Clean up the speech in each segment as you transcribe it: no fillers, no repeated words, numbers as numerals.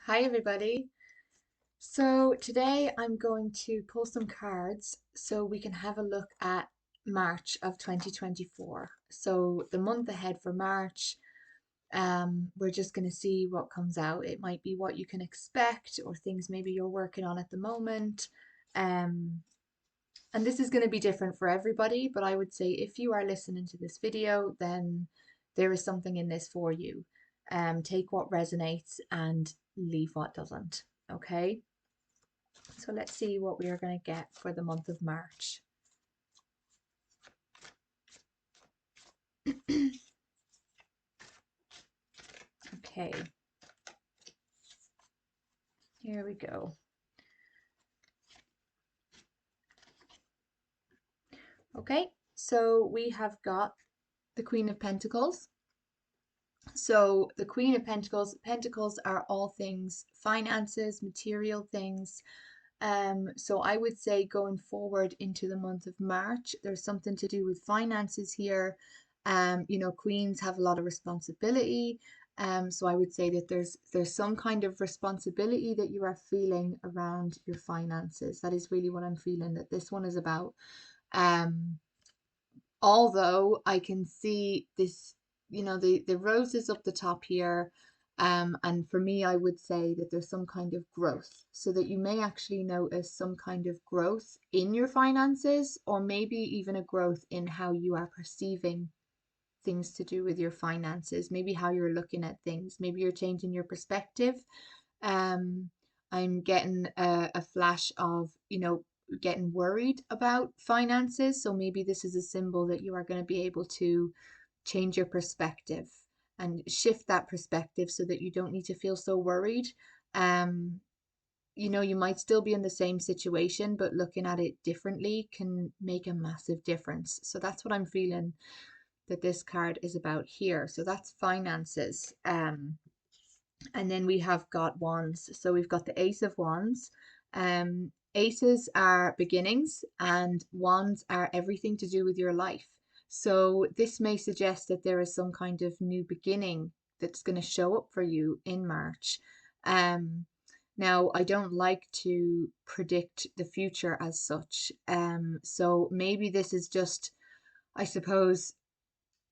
Hi everybody. So today I'm going to pull some cards so we can have a look at March of 2024. So the month ahead for March, we're just going to see what comes out. It might be what you can expect or things maybe you're working on at the moment. Um, and this is going to be different for everybody, but I would say if you are listening to this video, then there is something in this for you. Take what resonates and leave what doesn't. Okay, so let's see what we are going to get for the month of March. Okay, here we go. Okay, so we have got the Queen of Pentacles. So the Queen of Pentacles, Pentacles are all things finances, material things. So I would say going forward into the month of March, there's something to do with finances here. Queens have a lot of responsibility. So I would say that there's some kind of responsibility that you are feeling around your finances. That is really what I'm feeling that this one is about. Um, Although I can see this, the roses up the top here. And for me, I would say that there's some kind of growth, so that you may actually notice some kind of growth in your finances, or maybe even a growth in how you are perceiving things to do with your finances, maybe how you're looking at things, maybe you're changing your perspective. Um, I'm getting a flash of, getting worried about finances. So maybe this is a symbol that you are going to be able to change your perspective and shift that perspective so that you don't need to feel so worried. Um, you might still be in the same situation, but looking at it differently can make a massive difference. So that's what I'm feeling that this card is about here. So that's finances. And then we have got wands. So we've got the Ace of Wands. Aces are beginnings, and wands are everything to do with your life. So this may suggest that there is some kind of new beginning that's going to show up for you in March. Um, Now, I don't like to predict the future as such. So maybe this is just, I suppose,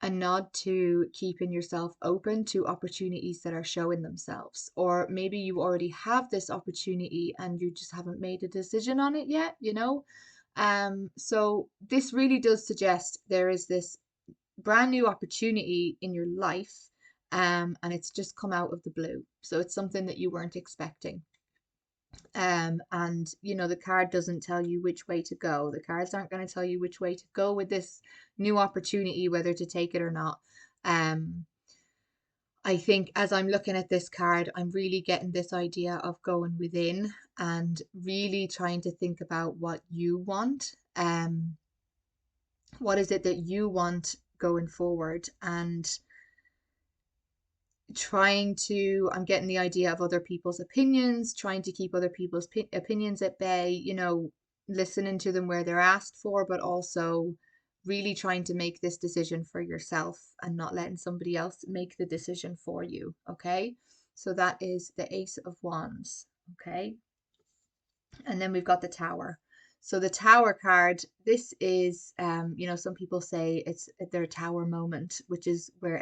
a nod to keeping yourself open to opportunities that are showing themselves. Or maybe you already have this opportunity and you just haven't made a decision on it yet. So this really does suggest there is this brand new opportunity in your life, and it's just come out of the blue. So it's something that you weren't expecting. And the card doesn't tell you which way to go. The cards aren't going to tell you which way to go with this new opportunity, whether to take it or not. Um, I think as I'm looking at this card, I'm really getting this idea of going within and really trying to think about what you want. What is it that you want going forward? And I'm getting the idea of other people's opinions, trying to keep other people's opinions at bay, listening to them where they're asked for, but also really trying to make this decision for yourself and not letting somebody else make the decision for you. Okay. So that is the Ace of Wands. Okay. And then we've got the Tower. So the Tower card, this is, some people say it's their Tower moment, which is where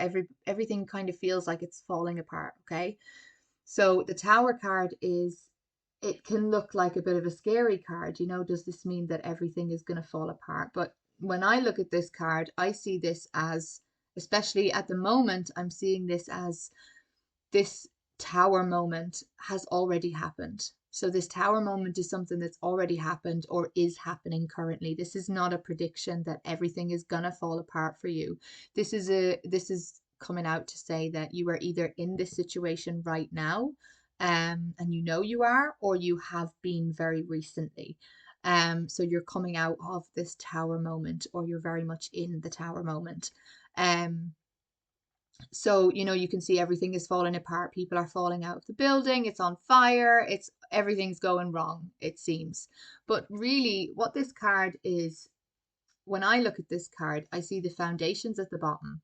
everything kind of feels like it's falling apart. Okay. So the Tower card it can look like a bit of a scary card. Does this mean that everything is going to fall apart? But when I look at this card, I see this as, especially at the moment, I'm seeing this as this tower moment has already happened. So this tower moment is something that's already happened or is happening currently. This is not a prediction that everything is gonna fall apart for you. This is coming out to say that you are either in this situation right now, and you are, or you have been very recently. So you're coming out of this tower moment, or you're very much in the tower moment. So, you can see everything is falling apart. People are falling out of the building. It's on fire. Everything's going wrong, it seems. But really, what this card is, when I look at this card, I see the foundations at the bottom,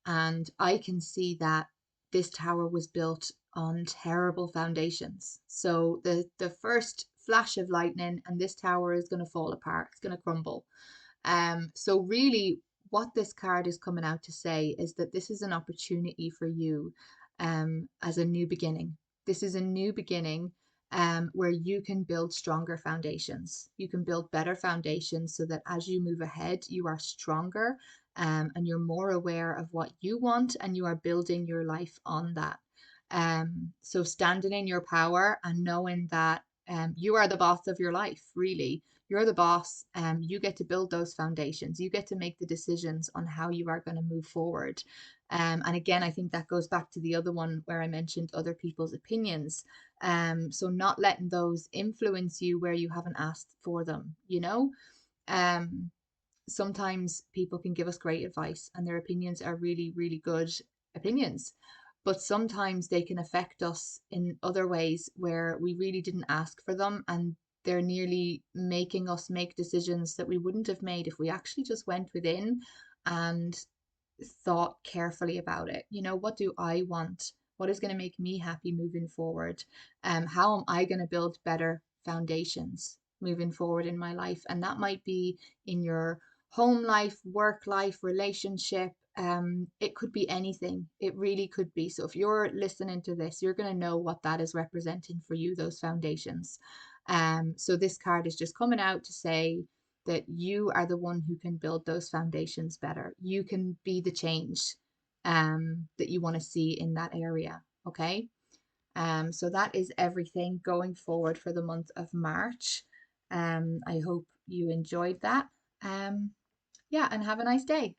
and I can see that this tower was built on terrible foundations. So the first flash of lightning and this tower is going to fall apart. It's going to crumble. So really what this card is coming out to say is that this is an opportunity for you as a new beginning. This is a new beginning where you can build stronger foundations. You can build better foundations so that as you move ahead, you are stronger and you're more aware of what you want and you are building your life on that. So standing in your power and knowing that you are the boss of your life, really. You're the boss. You get to build those foundations. You get to make the decisions on how you are going to move forward. And again, I think that goes back to the other one where I mentioned other people's opinions. So not letting those influence you where you haven't asked for them, you know? Um, Sometimes people can give us great advice and their opinions are really, really good opinions. But sometimes they can affect us in other ways where we really didn't ask for them, and they're nearly making us make decisions that we wouldn't have made if we actually just went within and thought carefully about it. You know, what do I want? What is going to make me happy moving forward? How am I going to build better foundations moving forward in my life? And that might be in your home life, work life, relationship. It could be anything. It really could be. So if you're listening to this, you're going to know what that is representing for you, those foundations. So this card is just coming out to say that you are the one who can build those foundations better. You can be the change that you want to see in that area. Okay. So that is everything going forward for the month of March. I hope you enjoyed that. Yeah, and have a nice day.